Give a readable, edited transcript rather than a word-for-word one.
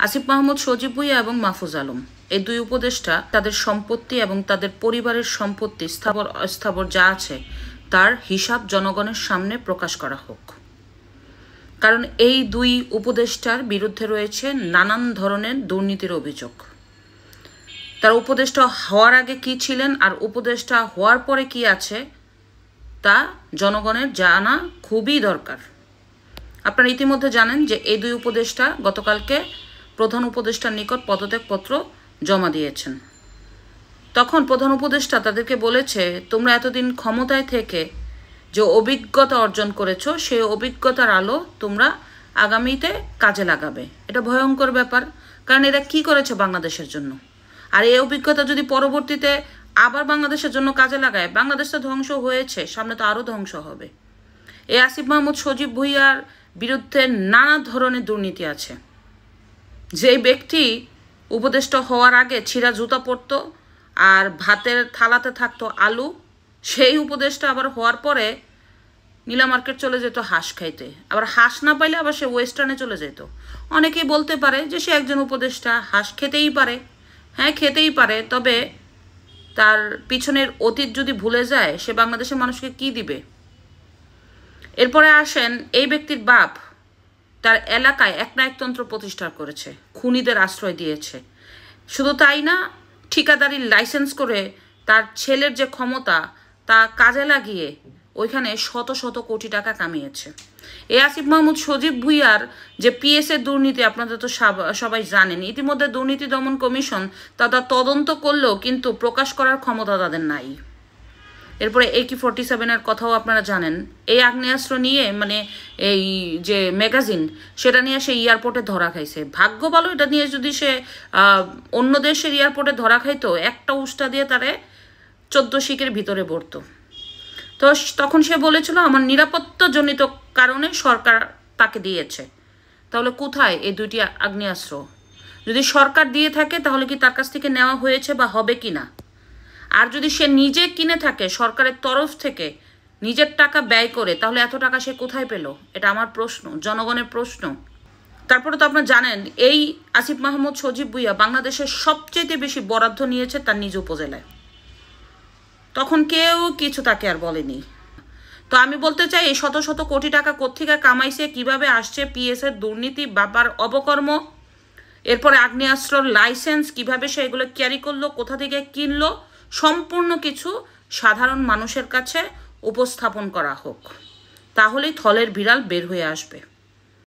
আসিফ মাহমুদ, সজীব ভুঁইয়া এবং মাহফুজ আলম এই দুই উপদেষ্টা তাদের সম্পত্তি এবং তাদের পরিবারের সম্পত্তি স্থাবর অস্থাবর যা আছে তার হিসাব জনগণের সামনে প্রকাশ করা হোক। কারণ এই দুই উপদেষ্টার বিরুদ্ধে রয়েছে নানান ধরনের দুর্নীতির অভিযোগ। তার উপদেষ্টা হওয়ার আগে কি ছিলেন আর উপদেষ্টা হওয়ার পরে কি আছে তা জনগণের জানা খুবই দরকার। আপনারা ইতিমধ্যে জানেন যে এই দুই উপদেষ্টা গতকালকে প্রধান উপদেষ্টার নিকট পদত্যাগপত্র জমা দিয়েছেন। তখন প্রধান উপদেষ্টা তাদেরকে বলেছে, তোমরা এতদিন ক্ষমতায় থেকে যে অভিজ্ঞতা অর্জন করেছো সেই অভিজ্ঞতার আলো তোমরা আগামীতে কাজে লাগাবে। এটা ভয়ঙ্কর ব্যাপার, কারণ এরা কি করেছে বাংলাদেশের জন্য। আর এই অভিজ্ঞতা যদি পরবর্তীতে আবার বাংলাদেশের জন্য কাজে লাগায়, বাংলাদেশ তো ধ্বংস হয়েছে, সামনে তো আরও ধ্বংস হবে। এই আসিফ মাহমুদ, সজীব ভুঁইয়ার বিরুদ্ধে নানা ধরনের দুর্নীতি আছে। যেই ব্যক্তি উপদেষ্টা হওয়ার আগে ছিঁড়া জুতা পরতো আর ভাতের থালাতে থাকতো আলু, সেই উপদেষ্টা আবার হওয়ার পরে নীলা মার্কেট চলে যেত হাঁস খাইতে। আবার হাঁস না পাইলে আবার সে ওয়েস্টার্নে চলে যেত। অনেকেই বলতে পারে যে সে একজন উপদেষ্টা, হাঁস খেতেই পারে। হ্যাঁ, খেতেই পারে, তবে তার পিছনের অতীত যদি ভুলে যায় সে বাংলাদেশের মানুষকে কি দিবে? এরপরে আসেন, এই ব্যক্তির বাপ তার এলাকায় একনায়কতন্ত্র প্রতিষ্ঠা করেছে, খুনিদের আশ্রয় দিয়েছে। শুধু তাই না, ঠিকাদারির লাইসেন্স করে তার ছেলের যে ক্ষমতা তা কাজে লাগিয়ে ওইখানে শত শত কোটি টাকা কামিয়েছে। এই আসিফ মাহমুদ, সজীব ভুঁইয়ার যে পিএসের দুর্নীতি আপনাদের তো সবাই জানেন। ইতিমধ্যে দুর্নীতি দমন কমিশন তারা তদন্ত করলেও কিন্তু প্রকাশ করার ক্ষমতা তাদের নাই। এরপরে AK-47-এর কথাও আপনারা জানেন। এই আগ্নেয়াস্ত্র নিয়ে এই যে ম্যাগাজিন সেটা নিয়ে সে এয়ারপোর্টে ধরা খাইছে। ভাগ্য ভালো, এটা নিয়ে যদি সে অন্য দেশের এয়ারপোর্টে ধরা খাইতো, একটা উষ্টা দিয়ে তারে 14 শিকের ভিতরে পড়তো। তো তখন সে বলেছিল আমার নিরাপত্তাজনিত কারণে সরকার তাকে দিয়েছে। তাহলে কোথায় এই দুইটি আগ্নেয়াস্ত্র? যদি সরকার দিয়ে থাকে তাহলে কি তার কাছ থেকে নেওয়া হয়েছে বা হবে কি না? আর যদি সে নিজে কিনে থাকে সরকারের তরফ থেকে নিজের টাকা ব্যয় করে, তাহলে এত টাকা সে কোথায় পেল? এটা আমার প্রশ্ন, জনগণের প্রশ্ন। তারপরে তো আপনারা জানেন এই আসিফ মাহমুদ, সজীব ভুঁইয়া বাংলাদেশের সবচেয়ে বেশি বরাদ্দ নিয়েছে তার নিজ উপজেলায়। তখন কেউ কিছু তাকে আর বলেনি। তো আমি বলতে চাই, এই শত শত কোটি টাকা কোত্থেকে কামাইছে, কিভাবে আসছে, পিএসের দুর্নীতি, বাবার অপকর্ম, এরপরে আগ্নেয়াস্ত্রর লাইসেন্স কিভাবে সে এগুলো ক্যারি করলো, কোথা থেকে কিনলো, সম্পূর্ণ কিছু সাধারণ মানুষের কাছে উপস্থাপন করা হোক। তাহলেই থলের বিড়াল বের হয়ে আসবে।